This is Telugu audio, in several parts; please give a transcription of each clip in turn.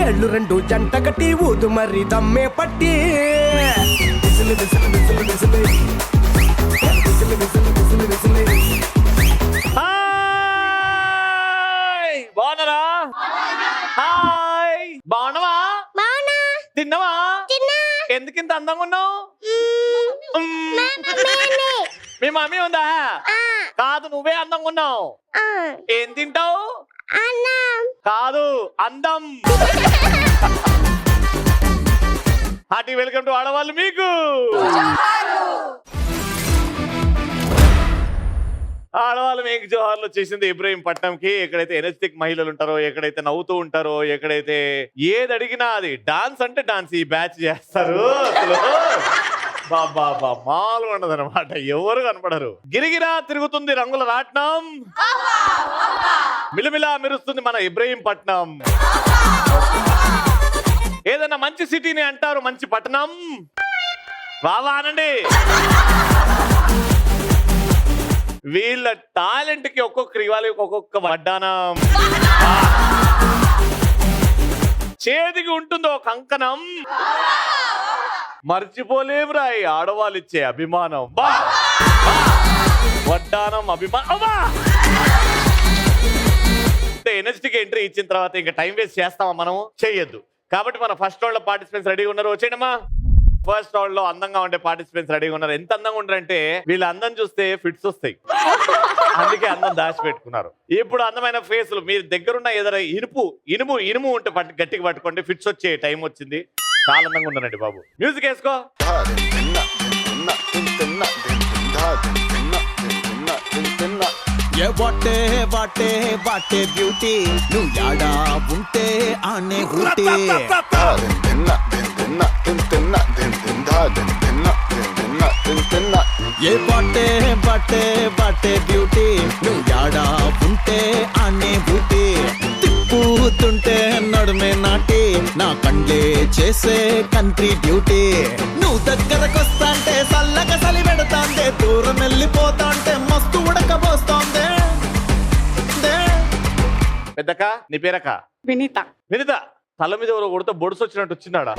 వేళ్ళు రెండు జంట కట్టి ఊదు మరి దమ్మే పట్టి విసిలి విసిలి విసిలి విసిలి విసిలి విసిలి విసిలి విసిలి. బాగున్నారా? హాయ్, బాగున్నావా? తిన్నావా? ఎందుకింత అందంగా ఉన్నావు? మీ మమ్మీ ఉందా? కాదు, నువ్వే అందంగా ఉన్నావు. ఏం తింటావు? కాదు, అందం. హార్టీ వెల్కమ్ టు ఆడవాళ్ళు మీకు. ఆడవాళ్ళు మీకు జోహార్లు వచ్చేసింది ఇబ్రహీంపట్నంకి. ఎక్కడైతే ఎనర్జెటిక్ మహిళలు ఉంటారో, ఎక్కడైతే నవ్వుతూ ఉంటారో, ఎక్కడైతే ఏది అడిగినా అది డాన్స్ అంటే డాన్స్ ఈ బ్యాచ్ చేస్తారు. అసలు బాబా మాలు ఉండదు అనమాట, ఎవరు కనపడరు. గిరిగిరా తిరుగుతుంది రంగుల రాట్నం, మిలమిలా మెరుస్తుంది మన ఇబ్రహీంపట్నం. ఏదైనా మంచి సిటీని అంటారు మంచి పట్టణం. బాబా అనండి. వీళ్ళ టాలెంట్ కి ఒక్కొక్కరి వాళ్ళకి ఒక్కొక్క వడ్డానం, చేతికి ఉంటుందో కంకణం. మర్చిపోలేమురా ఈ ఆడవాళ్ళు ఇచ్చే అభిమానం. వడ్డానం, అభిమానం. ఎనర్జీకి ఎంట్రీ ఇచ్చిన తర్వాత ఇంకా టైం వేస్ట్ చేస్తామా మనం? చెయ్యొద్దు. కాబట్టి మన ఫస్ట్ రౌండ్ లో పార్టిసిపెంట్స్ రెడీగా ఉన్నారు. వచ్చేయడమ్మా. ఫస్ట్ రౌండ్ లో అందంగా ఉండే పార్టిసిపెంట్స్ రెడీగా ఉన్నారు. ఎంత అందంగా ఉంటారంటే వీళ్ళ అందం చూస్తే ఫిట్స్ వస్తాయి, అందుకే అందం దాచిపెట్టుకున్నారు. ఇప్పుడు అందమైన ఫేసులు మీరు దగ్గరున్న ఏదైనా ఇనుము ఉంటే గట్టిగా పట్టుకోండి. ఫిట్స్ వచ్చే టైం వచ్చింది. చాలా అందంగా ఉన్నారండి బాబు. మ్యూజిక్ వేసుకో. వాటే వాటే వాటే బ్యూటీ, నువ్వు యాడా ఉంటే ఆనే ఊటీ. ఏ బాటే బాటే బాటే బ్యూటీ, నువ్వు యాడా ఉంటే ఆనే ఊటీ. తిప్పుతుంటే నడుమే నాటి, నా కండ్లే చేసే కంట్రీ బ్యూటీ. నువ్వు దగ్గరకొస్తాంటే చల్లగా చలి పెడతాంటే, దూరం వెళ్ళిపోతాంటే మస్తు ఉడకబోస్తాందే. పెద్దక్క, నీ పేరక్క? వినీత. వినీత, తల మీద ఎవరో కొడితే బొడుసు వచ్చినట్టు వచ్చిందాడా?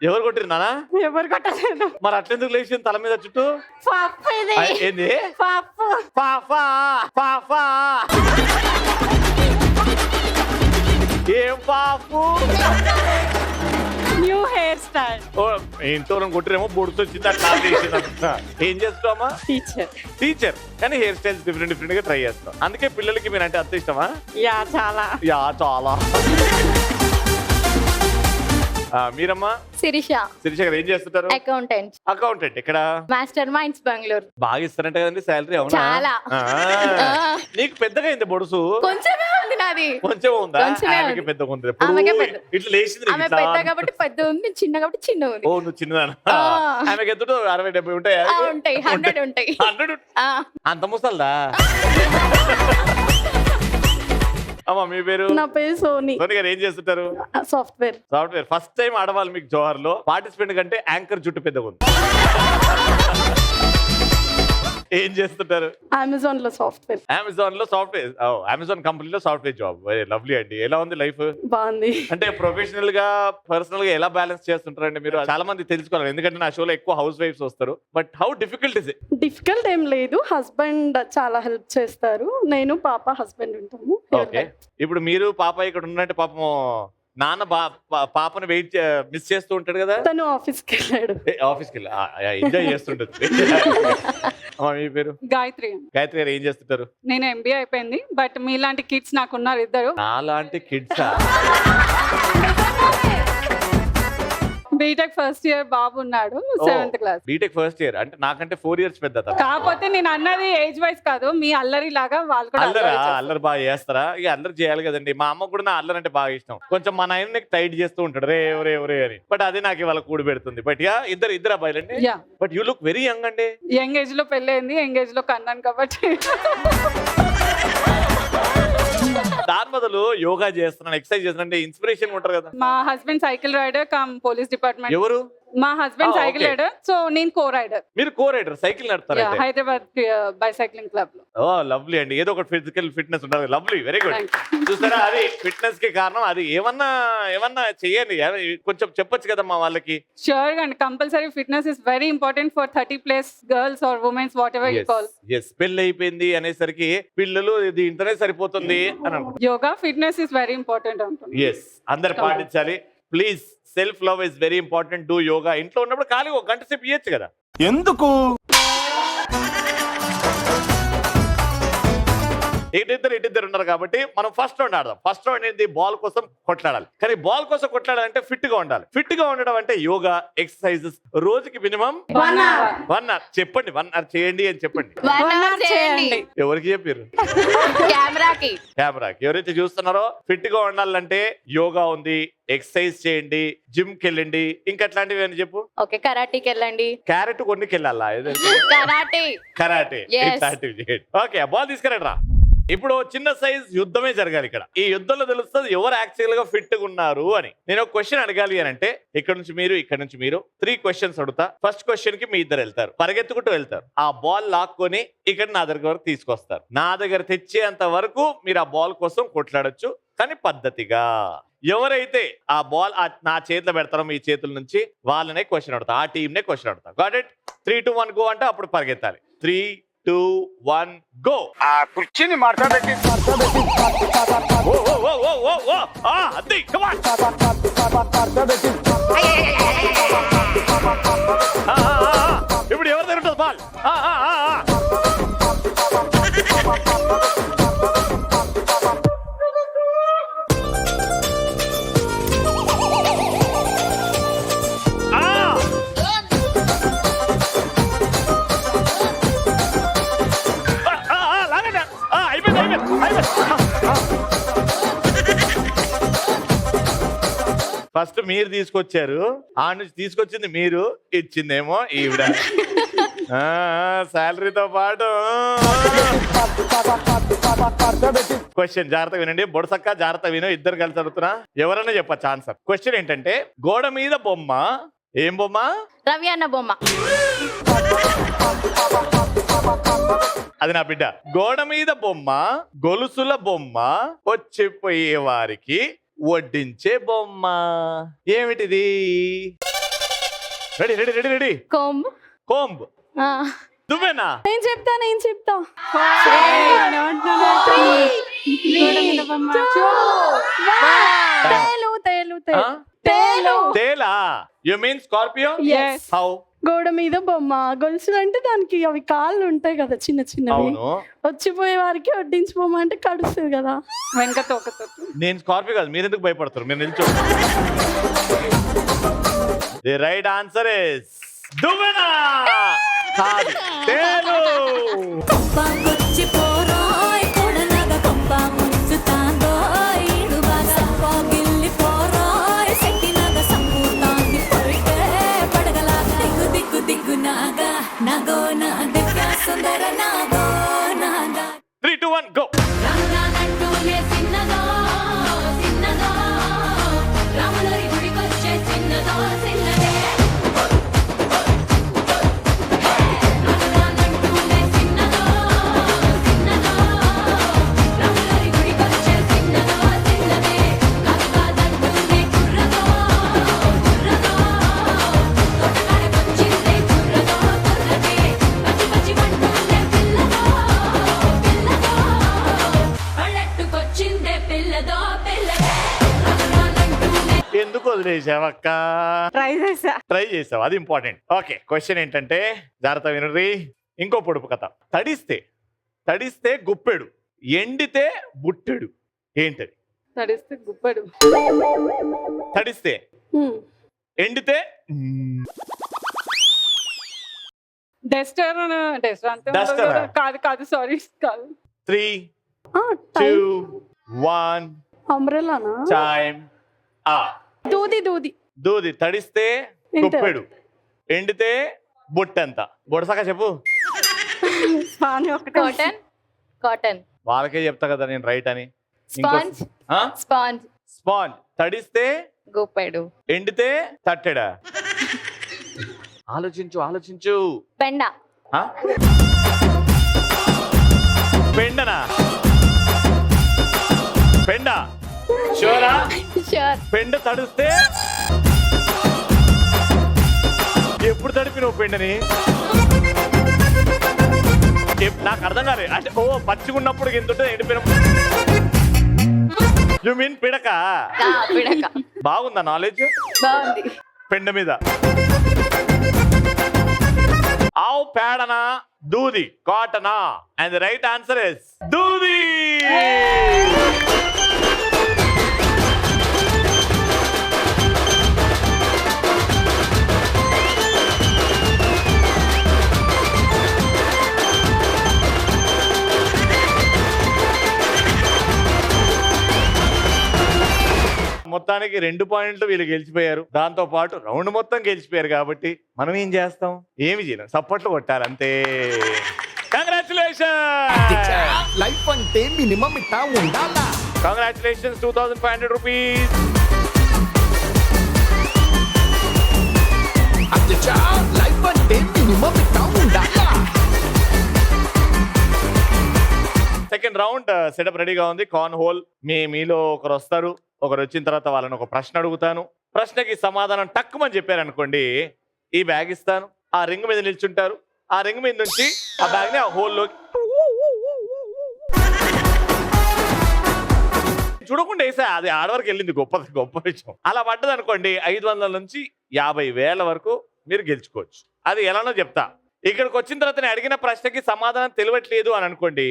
ఎవరు కొట్టిరు నానా? ఎవరు కొట్టలేదు. మరి అట్లెందుకు లేచింది తల మీద చుట్టూ? ఏంది? ఏం పాపు? New hair style. ఇంట్లో కొట్టిరేమో బొడుసు వచ్చింది అట్లా. ఏం చేస్తామా? టీచర్. కానీ హెయిర్ స్టైల్స్ డిఫరెంట్ గా ట్రై చేస్తాం. అందుకే పిల్లలకి మీరు అంటే అంత ఇష్టమా? యా చాలా. మీరమ్మా? శిరీష గారు ఏం చేస్తుంటారు? అకౌంటెంట్. ఇక్కడ మాస్టర్ మైండ్స్ బెంగళూరు. బాగా ఇస్తారంట కదండి శాలరీ? అవునా? చాలా. నీకు పెద్దగా అయింది బొడుసు? కొంచెమే ఉంది నాది. కొంచెం ఉందా? ఆమెకి పెద్దగా ఉంది. ఇట్లా లేచింది. ఆమె పెద్ద కాబట్టి పెద్ద ఉంది, చిన్న కాబట్టి చిన్న ఉంది. ఓ, నువ్వు చిన్నదానా? ఆమెకి ఎద్దుడు 60-70 ఉంటాయా? ఉంటాయి, 100 ఉంటాయి. 100? అంత ముసల్దా? అమ్మా మీ పేరు? నా పేరు సోని. సోని గారు ఏం చేస్తుంటారు? సాఫ్ట్వేర్. ఫస్ట్ టైం ఆడవాళ్ళు మీకు జోహార్ లో పార్టిసిపెంట్ కంటే యాంకర్ జుట్టు పెద్దగా ఉంది. ఏం చేస్తుంటారు? అమెజాన్ లో సాఫ్ట్వేర్. అమెజాన్ కంపెనీలో సాఫ్ట్వేర్ జాబ్. వెరీ లవ్లీ అండి. ఎలా ఉంది లైఫ్? బాగుంది. అంటే ప్రొఫెషనల్ గా పర్సనల్ గా ఎలా బ్యాలెన్స్ చేస్తుంటారండి మీరు? చాలా మంది తెలుసుకోవాలి, ఎందుకంటే నా షోలో ఎక్కువ హౌస్ వైఫ్స్ వస్తారు. But how difficult is it? Difficult ఏం లేదు, హస్బెండ్ చాలా హెల్ప్ చేస్తారు. నేను పాప హస్బెండ్ ఉంటాము. ఓకే. ఇప్పుడు మీరు పాప ఇక్కడ ఉన్నట్టు పాపం నాన్న పాపను మిస్ చేస్తూ ఉంటాడు కదా? తను ఆఫీస్కి వెళ్ళాడు. ఆఫీస్కి వెళ్ళి ఎంజాయ్ చేస్తుంటది. మీ పేరు? గాయత్రి. గాయత్రి గారు ఏం చేస్తుంటారు? నేను MBA అయిపోయింది, బట్ మీలాంటి కిడ్స్ నాకున్నారు ఇద్దరు. నాలాంటి కిడ్సా? బీటెక్ ఫస్ట్ ఇయర్ బాబు ఉన్నాడు, 7th class. BTech first year అంటే నాకంటే 4 years పెద్ద. కాకపోతే నేను అన్నది ఏజ్ వైస్ కాదు, మీ అల్లరి లాగా వాళ్ళు కూడా అల్లరి బాగా చేస్తారా? ఇక అల్లరి చేయాలి కదండి. మా అమ్మ కూడా నా అల్లరి అంటే బాగా ఇష్టం. కొంచెం మా నాయన టైట్ చేస్తూ ఉంటాడు, రే ఎవరే అని. బట్ అదే నాకు ఇవాళ కూడి పెడుతుంది. బట్ ఇద్దరు అబ్బాయిలండి. But you look very young అండి. యంగ్ ఏజ్ లో పెళ్ళైంది, యంగ్ ఏజ్ లో కన్నాను కాబట్టి. దాని బదులు యోగా చేస్తున్నాను, ఎక్సర్సైజ్ చేస్తున్నాను, ఇన్స్పిరేషన్ ఉంటారు కదా. మా husband cycle rider cum police department. ఎవరు? మా husband Ah, cycle okay. Rider, so నేను కో రైడర్. మీరు కో రైడర్, సైకిల్ నడుపుతారు. హైదరాబాద్ బైసైక్లింగ్ క్లబ్ లో. ఓ లవ్లీ అండి, ఏదో ఒకటి ఫిజికల్ ఫిట్నెస్ ఉండాలి. Lovely, very good. Thank చూస్తారా, అది ఫిట్నెస్ కి కారణం. అది ఏమన్నా చెయ్యండి, కొంచెం చెప్పొచ్చు కదా మా వాళ్ళకి. Sure అండి, compulsory fitness is very important for 30+ girls or women's, whatever you call. పెళ్లి అయిపోయింది అనేసరికి పిల్లలు దీంతోనే సరిపోతుంది అని అనుకుంటారు. Yoga fitness is very important అంటున్నాను. ఎస్, అందరు పాటించాలి please. Self love is very important. Do yoga. ఇంట్లో ఉన్నప్పుడు ఖాళీ 1 గంట సేపు ఇయ్యచ్చు కదా. ఎందుకు ఇటిద్దరు ఉన్నారు కాబట్టి మనం ఫస్ట్ రౌండ్ ఆడదాం. ఫస్ట్ రౌండ్ ఏంటి, బాల్ కోసం కొట్లాడాలి. కానీ బాల్ కోసం కొట్లాడాలంటే ఫిట్ గా ఉండాలి. ఫిట్ గా ఉండడం అంటే యోగా ఎక్సర్సైజెస్ రోజుకి మినిమం 1 hour. 1 hour చెప్పండి. 1 hour చేయండి అని చెప్పండి. 1 hour చేయండి ఎవరికి చెప్పారు? కెమెరాకి. కెమెరాకి. ఎవరైతే చూస్తున్నారో ఫిట్ గా ఉండాలంటే యోగా ఉంది, ఎక్సర్సైజ్ చేయండి, జిమ్ కి వెళ్ళండి. ఇంకా అట్లాంటివి అని చెప్పు. ఓకే, కరాటీకి వెళ్ళండి. క్యారెట్ కొన్నికి వెళ్ళాలా? కరాటే. Karate Yes. ఇట్లాంటివి చేయండి. ఓకే, ఆ బాల్ తీసుకురండి రా. ఇప్పుడు చిన్న సైజ్ యుద్ధమే జరగాలి ఇక్కడ. ఈ యుద్ధంలో తెలుస్తుంది ఎవరు యాక్చువల్ గా ఫిట్ గా ఉన్నారు అని. నేను ఒక క్వశ్చన్ అడగాలి అని అంటే ఇక్కడ నుంచి మీరు 3 క్వశ్చన్స్ అడుగుతా. ఫస్ట్ క్వశ్చన్ కి మీ ఇద్దరు వెళ్తారు, పరిగెత్తుకుంటూ వెళ్తారు. ఆ బాల్ లాక్కొని ఇక్కడ నా దగ్గర వరకు తీసుకొస్తారు. నా దగ్గర తెచ్చేంత వరకు మీరు ఆ బాల్ కోసం కొట్లాడొచ్చు, కానీ పద్ధతిగా. ఎవరైతే ఆ బాల్ నా చేతిలో పెడతారో మీ చేతుల నుంచి వాళ్ళనే క్వశ్చన్ అడుగుతా, ఆ టీమ్ నే క్వశ్చన్ అడుగుతా. Got it? 3, 2, 1 గో అంటే అప్పుడు పరిగెత్తాలి. 3, 2, 1 గో. ఆ కుర్చీని మాట్లాడబెట్టి అద్దీ కమాన్. ఇప్పుడు ఎవరి దగ్గర ఉంటుంది బాల్? ఫస్ట్ మీరు తీసుకొచ్చారు, ఆ నుంచి తీసుకొచ్చింది మీరు, ఇచ్చిందేమో ఈవిడ. శాలరీతో పాటు క్వశ్చన్ జాగ్రత్త వినండి. బొడసక్క జాగ్రత్త విను, ఇద్దరు కలిసి అడుగుతున్నా. ఎవరైనా చెప్పచ్చు ఆన్సర్. క్వశ్చన్ ఏంటంటే, గోడ మీద బొమ్మ. ఏం బొమ్మ? రవి అన్న బొమ్మ. అది నా బిడ్డ. గోడ మీద బొమ్మ, గొలుసుల బొమ్మ, వచ్చిపోయే వారికి వడ్డించే బొమ్మ. ఏమిటిది? Ready ready ready ready. Comb. Comb. నువ్వేనా? నేను చెప్తా. తేలా? You mean Scorpio? Yes. How? గోడ మీద బొమ్మ, గొలుసులు అంటే దానికి అవి కాళ్ళు ఉంటాయి కదా చిన్న చిన్నవి. అవును. వచ్చిపోయే వారికి వడ్డించిపోమ అంటే కడుస్తుంది కదా. వెనక తోకతో. నేను స్కార్పియో కాదు, మీరు ఎందుకు భయపడతారు? మీరు నిల్చో. ది రైట్ ఆన్సర్ ఇస్ దువ్వెన. కాదు, తేలు. Three, 2, 1 go. ఎందుకు వదిలేసావక్క? ట్రై చేసావు, అది ఇంపార్టెంట్. ఓకే, క్వశ్చన్ ఏంటంటే జాగ్రత్త వినరి. ఇంకో పొడుపు కథ. తడిస్తే గుప్పెడు, ఎండితే బుట్టెడు. ఏంటది? తడిస్తే గుప్పెడు. తడిస్తే ఎండితే డస్టర్ Duster ఆ? కాదు సారీ కాదు. 3, 2, 1 అంబ్రెలానా? టైం. దూది. తడిస్తే గుప్పెడు, ఎండితే బుట్టెంత? బుడసక చెప్పు. కాటన్. వాళ్ళకే చెప్తా కదా నేను రైట్ అని. స్పాంజ్. స్పాంజ్. తడిస్తే గుప్పెడు, ఎండితే తట్టెడా? ఆలోచించు ఆలోచించు. పెండ. ఆ? పెండనా? పెండ షూరా? షూర్. పెండ తడిస్తే ఎప్పుడు తడిపినావు పెండని? నాకు అర్థం కాలే. అంటే ఓ పచ్చిగున్నప్పుడు ఎంత ఉంటుంది, ఎండిపోయిన యు మీన్ పిడక? పిడక. బాగుందా నాలెడ్జ్? బాగుంది. పెండ మీద. ఆవు పేడనా దూది కాటనా? And the right answer is దూది. మొత్తానికి 2 పాయింట్లు వీళ్ళు గెలిచిపోయారు. దాంతో పాటు రౌండ్ మొత్తం గెలిచిపోయారు. కాబట్టి మనం ఏం చేస్తాం? ఏమి చేయలేం, సప్పట్లు కొట్టాలి అంతే. కంగ్రాచులేషన్. లైఫ్ అంటే మినిమం ఇట్టా ఉండాలా. Congratulations, 2500 rupees. అచ్చా లైఫ్ అంటే మినిమం ఇట్టా ఉండాలా. సెకండ్ రౌండ్ సెటప్ రెడీగా ఉంది. Corn whole. మీలో ఒకరు వస్తారు. ఒకరు వచ్చిన తర్వాత వాళ్ళని ఒక ప్రశ్న అడుగుతాను. ప్రశ్నకి సమాధానం టక్కుమని చెప్పారనుకోండి, ఈ బ్యాగ్ ఇస్తాను. ఆ రింగ్ మీద నిల్చుంటారు. ఆ రింగ్ మీద నుంచి ఆ బ్యాగ్ ని ఆ హోల్లోకి చూడకుండా వేసా. అది ఆడవరకు వెళ్ళింది. గొప్ప విషయం. అలా పడ్డది అనుకోండి, 500 నుంచి 50,000 వరకు మీరు గెలుచుకోవచ్చు. అది ఎలానో చెప్తా. ఇక్కడికి వచ్చిన తర్వాత నేను అడిగిన ప్రశ్నకి సమాధానం తెలియట్లేదు అని అనుకోండి,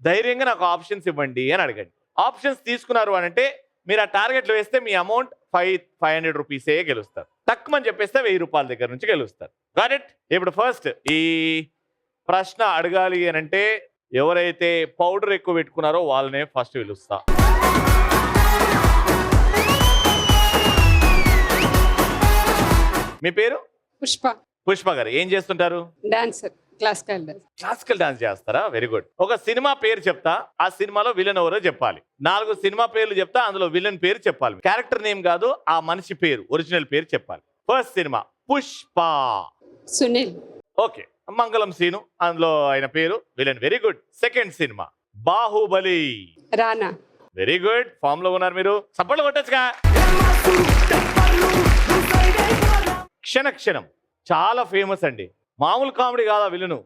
ధైర్యంగా నాకు ఆప్షన్స్ ఇవ్వండి అని అడగండి. ఆప్షన్స్ తీసుకున్నారు అని అంటే మీరు ఆ టార్గెట్లో వేస్తే మీ అమౌంట్ 500 రూపీసే గెలుస్తారు. తక్కువని చెప్పేస్తే 1000 రూపాయల దగ్గర నుంచి గెలుస్తారు. Got it? ఇప్పుడు ఫస్ట్ ఈ ప్రశ్న అడగాలి అని అంటే ఎవరైతే పౌడర్ ఎక్కువ పెట్టుకున్నారో వాళ్ళనే ఫస్ట్ పిలుస్తా. మీ పేరు? పుష్ప. పుష్ప గారు ఏం చేస్తుంటారు? Dancer. Classical dance. Classical dance చేస్తారా? Very good. ఒక సినిమా పేరు చెప్తా, ఆ సినిమాలో విలన్ ఎవరో చెప్పాలి. 4 సినిమా పేర్లు చెప్తా, అందులో విలన్ పేరు చెప్పాలి. క్యారెక్టర్ నేమ్ కాదు, ఆ మనిషి పేరు, ఒరిజినల్ పేరు చెప్పాలి. First cinema Pushpa. Sunil. Okay. Mangalam Seenu, అందులో ఆయన పేరు villain. Very good. Second cinema Baahubali. Rana. Very good. Form లో ఉన్నారు మీరు. సపోర్ట్ కొట్టచ్చుగా. క్షణక్షణం చాలా ఫేమస్ అండి. మామూలు కామెడీ కాదా విలను,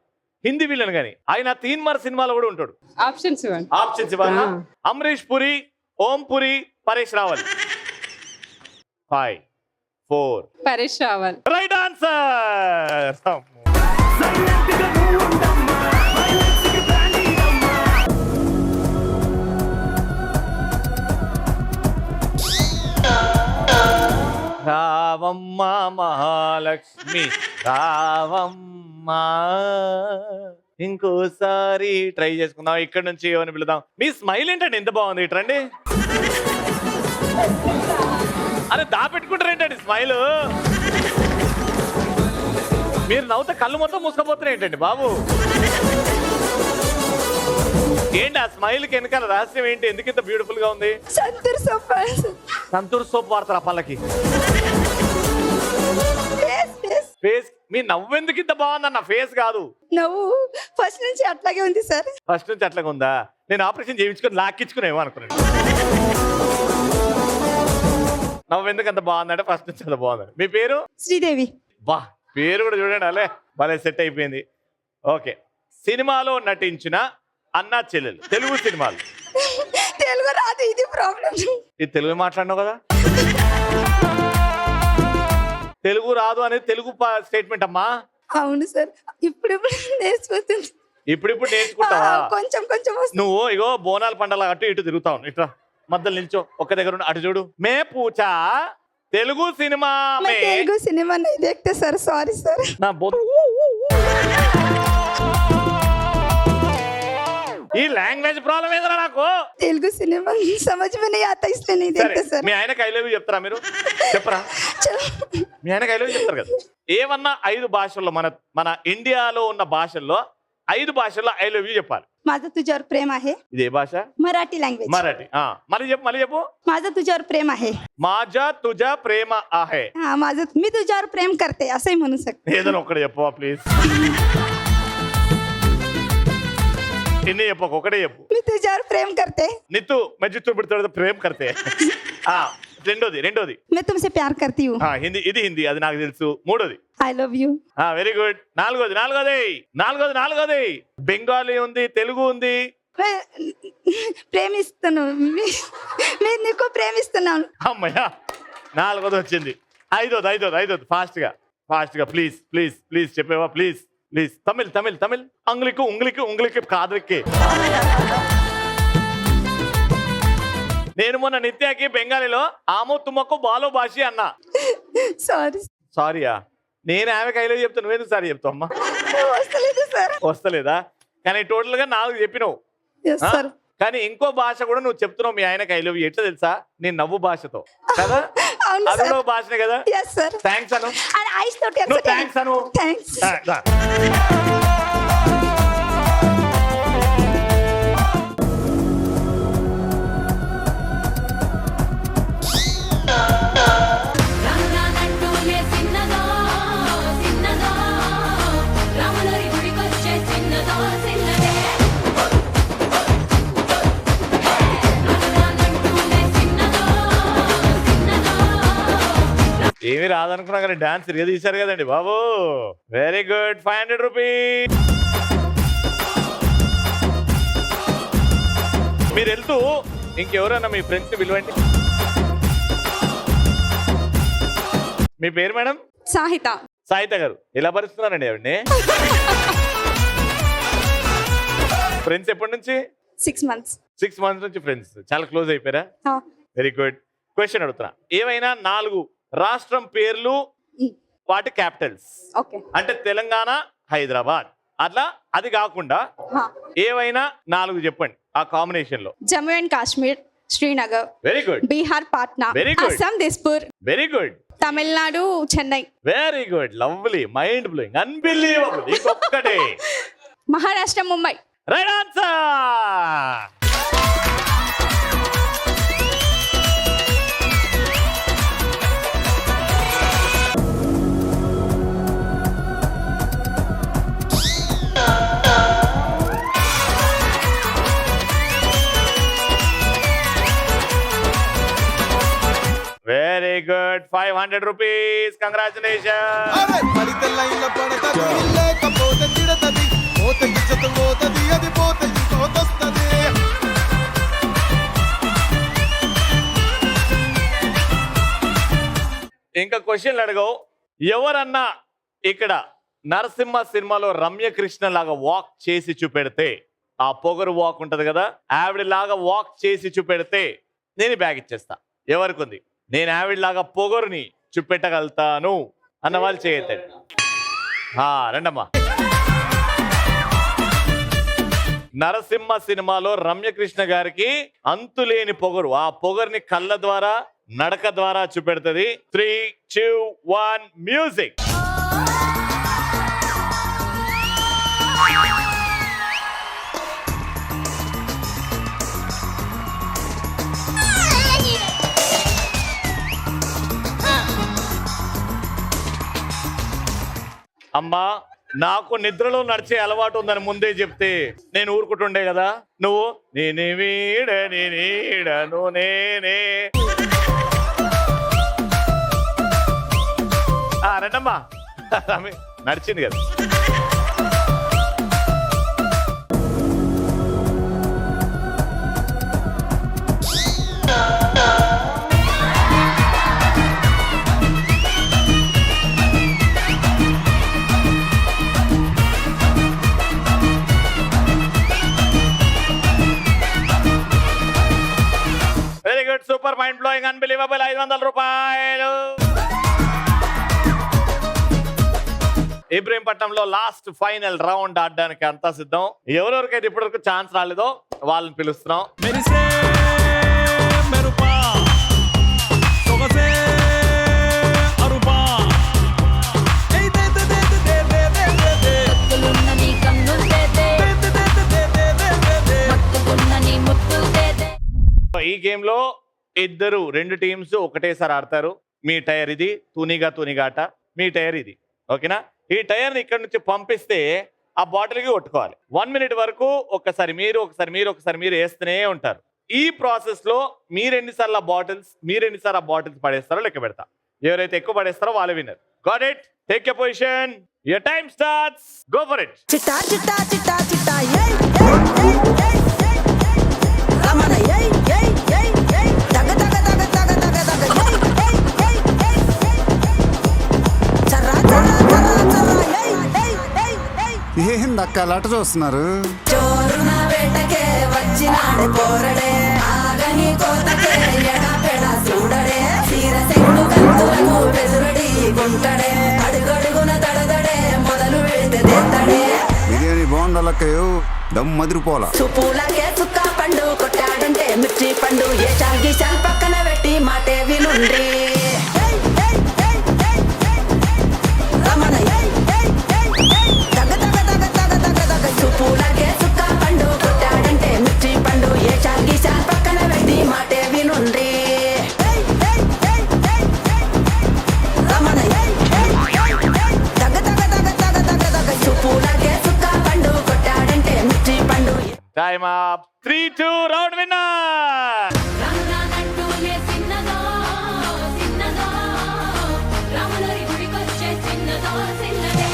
హిందీ విలన్ గాని. ఆయన 3 మర్ సినిమాలో కూడా ఉంటాడు. ఆప్షన్స్ ఇవ్వండి. ఆప్షన్స్ ఇవ్వాలా? అమరీష్ పురి, ఓం పురి, పరేష్ రావల్. 5 4 పరేష్ రావల్. Right answer. రావమ్మ మహాలక్ష్మి రావమ్మ. ఇంకోసారి ట్రై చేసుకుందాం. ఇక్కడ నుంచి ఏమని పిలుద్దాం? మీ స్మైల్ ఏంటండి ఎంత బాగుంది. ఇట్రండి. అరే దాపెట్టుకుంటారు ఏంటండి స్మైల్? మీరు నవ్వుతే కళ్ళు మొత్తం మూసుకపోతున్నాయి ఏంటండి బాబు? ఏంటి ఆ స్మైల్ కి వెనకాల రహస్యం ఏంటి? ఎందుకు ఇంత బ్యూటిఫుల్ గా ఉంది? సంతూర్ సోప్ వాడతారా పళ్ళకి? ఫేస్. మీ నవ్వు ఎందుకు ఇంత బాగుందన్న? ఫేస్ కాదు, నవ్వు ఫస్ట్ నుంచి అట్లాగే ఉంది సార్. ఫస్ట్ నుంచి అట్లాగే ఉందా? నేను ఆపరేషన్ చేయించుకొని లాక్కించుకునేమో అనుకున్నాను. నవ్వు ఎందుకు అంత బాగుందంటే ఫస్ట్ నుంచి అంత బాగుంది. మీ పేరు? శ్రీదేవి. బా, పేరు కూడా చూడండి. అలే భలే సెట్ అయిపోయింది. ఓకే. సినిమాలో నటించిన అన్నా చెల్లెలు, తెలుగు సినిమాలు. తెలుగు రాదు, ఇది ప్రాబ్లం. ఇది తెలుగు మాట్లాడినావు కదా? తెలుగు రాదు అనేది తెలుగు స్టేట్మెంట్ అమ్మా. అవును సార్, ఇప్పుడు నేర్చుకుంటుంది. ఇప్పుడు నేర్చుకుంటావా? కొంచెం కొంచెం వస్తుంది. నువ్వు ఇగో బోనాల పండగ అటు ఇటు తిరుగుతావు. ఇట్లా మధ్యలో నిల్చో, ఒక్క దగ్గర ఉండి అటు చూడు. మే పూచా తెలుగు సినిమా మే తెలుగు సినిమా नहीं देखते सर, सॉरी सर. నా ఈ లాంగ్వేజ్ ప్రాబ్లం ఏదరా నాకు? तेलुगु सिनेमा समझ में नहीं आता इसलिए नहीं देखते सर. మీ ఆయనకి ఐ లవ్ యూ చెప్తారా మీరు? చెప్పరా? మీ ఆయనకి ఐ లవ్ యూ చెప్తారు కదా. ఏమన్నా 5 భాషల్లో మన ఇండియాలో ఉన్న భాషల్లో 5 భాషల్లో ఐ లవ్ యూ చెప్పాలి. माझं तुझ्यावर प्रेम आहे. ఇది ఏ భాష? मराठी लँग्वेज. మరాఠీ. మళ్ళీ చెప్పు. माझं तुझ्यावर प्रेम आहे. माझा तुझा प्रेम आहे. हा माझं मी तुझ्यावर प्रेम करते असंही म्हणू शकते. ఏదైనా ఒక్కడే చెప్పవా ప్లీజ్? ఇన్ని చెప్పకు, ఒకటే చెప్పు. मी तुझ्यावर प्रेम करते. నిత్తు మధ్యతో పెడతాడు ప్రేమ్ కర్తే. రెండోది मैं तुमसे प्यार करती हूँ. హిందీ. ఇది హిందీ, అది నాకు తెలుసు. మూడోది I love you. Very good. నాలుగోది బెంగాలీ ఉంది, తెలుగు ఉంది. ప్రేమిస్తున్నాను मी నీకు ప్రేమిస్తున్నాను. అమ్మయ్యా, 4వది వచ్చింది. ఐదోది ఫాస్ట్ గా ప్లీజ్ చెప్పేవా ప్లీజ్? తమిళ్ ఉంగ్లీకి కాదరికి. నేను మొన్న నిత్యాకి బెంగాలీలో ఆమో తుమ్మకు బాలో భాషి అన్నా. సారీ సారీయా? నేను ఆమెకి ఐలో చెప్తాను, నువ్వేందుకు సారీ చెప్తావు అమ్మా? వస్తలేదు సార్. వస్తలేదా? కానీ టోటల్ గా 4 చెప్పినావు. Yes sir. కానీ ఇంకో భాష కూడా నువ్వు చెప్తున్నావు మీ ఆయనకి ఐ లవ్ యూ. ఎట్లా తెలుసా? నేను నవ్వు భాషతో కదా. అవును అది సార్. భాషనే కదా. Yes sir. Thanks Anu. And ice తోటి నువ్వు థ్యాంక్స్ అను. థ్యాంక్స్. రంగానంటూనే చిన్నదో చిన్నదో రాములరి గుడికొచ్చే చిన్నదో చిన్నదే రంగానంటూనే చిన్నదో చిన్నదో. ఏమి రాదనుకున్నా కానీ డాన్స్ తిరిగి తీశారు కదండి బాబు. Very good. 500 రూపీస్. మీరు వెళ్తూ ఇంకెవరన్నా మీ ఫ్రెండ్స్ పిలవండి. మీ పేరు మేడం? సాహిత. సాహిత గారు ఎలా భరిస్తున్నారండి ఆవిడ్ని? ఫ్రెండ్స్ ఎప్పటి నుంచి? 6 months. 6 months నుంచి ఫ్రెండ్స్. చాలా క్లోజ్ అయిపోయారా? Very good. క్వశ్చన్ అడుగుతున్నా. ఏవైనా 4 రాష్ట్రం పేర్లు, వాటి క్యాపిటల్స్. ఓకే. అంటే తెలంగాణ, హైదరాబాద్ అట్లా. అది కాకుండా ఏవైనా 4 చెప్పండి ఆ కాంబినేషన్ లో. Jammu and Kashmir, Srinagar, very good. Bihar Patna, Very good. Assam Dispur, very good. Tamil Nadu Chennai, very good. Lovely, mind blowing, unbelievable. ఇంకొక్కటే. Maharashtra Mumbai. Right answer. Very good. 500 rupees. Congratulation. అరే పడితే లైన్ల పడతది లేకపోతే తిడతది పోతే గిచ్చత పోతది అది పోతే ఇంకోతొస్తది. ఇంకా క్వశ్చన్లు అడగవు. ఎవరన్నా ఇక్కడ నరసింహ సినిమాలో రమ్యకృష్ణ లాగా వాక్ చేసి చూపెడితే, ఆ పొగరు వాక్ ఉంటది కదా, ఆవిడ లాగా వాక్ చేసి చూపెడితే నేను బ్యాగ్ ఇచ్చేస్తా. ఎవరికి ఉంది? నేను ఆవిడ లాగా పొగరుని చూపెట్టగలుగుతాను అన్న వాళ్ళు చేయొద్దండి. రండమ్మా. నరసింహ సినిమాలో రమ్యకృష్ణ గారికి అంతులేని పొగరు, ఆ పొగరుని కళ్ళ ద్వారా, నడక ద్వారా చూపెడుతుంది. 3, 2, 1 మ్యూజిక్. అమ్మా, నాకు నిద్రలో నడిచే అలవాటు ఉందని ముందే చెప్తే నేను ఊరుకుంటుండే కదా. నువ్వు నేనే వీడ నేనేడను నేనే. రండమ్మా. నడిచింది కదా. Very good. Super, mind blowing, unbelievable. 500 రూపాయలు. ఇబ్రహీంపట్నంలో లాస్ట్ ఫైనల్ రౌండ్ ఆడడానికి అంతా సిద్ధం. ఎవరెవరికైతే ఇప్పటివరకు ఛాన్స్ రాలేదో వాళ్ళని పిలుస్తున్నాం. కన్నులున్నది కన్నుందే రెండు టీమ్స్ ఒకటేసారి ఆడతారు. మీ టైర్ ఇది, తూనిగాట, మీ టైర్ ఇది. ఓకేనా? ఈ టైర్ని ఇక్కడ నుంచి పంపిస్తే ఆ బాటిల్కి కొట్టుకోవాలి. 1 minute వరకు ఒకసారి మీరు వేస్తూనే ఉంటారు. ఈ ప్రాసెస్ లో మీరెన్నిసార్లు ఆ బాటిల్స్ పడేస్తారో లెక్క పెడతా. ఎవరైతే ఎక్కువ పడేస్తారో వాళ్ళే winner. Got it? Take your position. Your time starts. Go for it. చిట్టా చిట్టా చిట్టా చిట్టా ఏయ్ ఏయ్ ఏయ్ ఏయ్ రమణ ఏయ్ ఏయ్ ఏయ్ ఏయ్ దగ దగ దగ దగ దగ దగ ఏయ్ ఏయ్ ఏయ్ చర్రా చర్రా చర్రా చర్రా ఏయ్ ఏయ్ ఏయ్ ఏయ్ ఏందక్క లట చూస్తున్నారు? చోరున వేటకే వచ్చినాడు పోరడే ఆగని కోతకే ఎడపెడ చూడడే తీర సెండు గంతులకు బెదురడి గుంటడే అడుగడుగున దడదడే మొదలు పెడితే దేత్తడే బిర్యానీ బాగుండాలక్కయ్యో, దమ్ మదిరిపోలా. సుపూలకే చుక్క పండు కొట్టాడంటే మిర్చి పండు ఏ చాల్గి చాల్ పక్కన పెట్టి మాటే వినుండ్రి రమణ ఏయ్ ఏయ్ ఏయ్ ఏయ్ దగ దగ దగ దగ దగ దగ సుపూలకే చుక్క పండు కొట్టాడంటే మిర్చి పండు ఏ చాల్గి చాల్ పక్కన పెట్టి మాటే వినుండ్రి రమణ ఏయ్ ఏయ్ ఏయ్ ఏయ్ దగ దగ దగ దగ దగ దగ సుపూలకే చుక్క పండు కొట్టాడంటే మిర్చి పండు టైమ్ అప్. 3-2 round winner. రానురానంటూనే చిన్నదో చిన్నదో రాములరి గుడికొచ్చే చిన్నదో చిన్నదే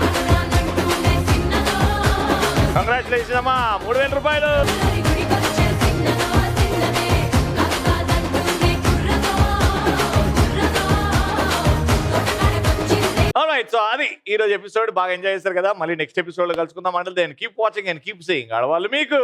రానురానంటూనే చిన్నదో కంగ్రాచులేషన్ అమ్మా. 3000 రూపాయలు. రాములరి గుడికొచ్చే చిన్నదో చిన్నదే కాదుకాదంటూనే కుర్రదో తోటకాడకొచ్చిందే. ఆల్రైట్, సో అది ఈ రోజు ఎపిసోడ్. బాగా ఎంజాయ్ చేశారు కదా. మళ్ళీ నెక్స్ట్ ఎపిసోడ్ లో కలుసుకుందాం. అంటే then keep watching and keep seeing. ఆడవాళ్ళు మీకు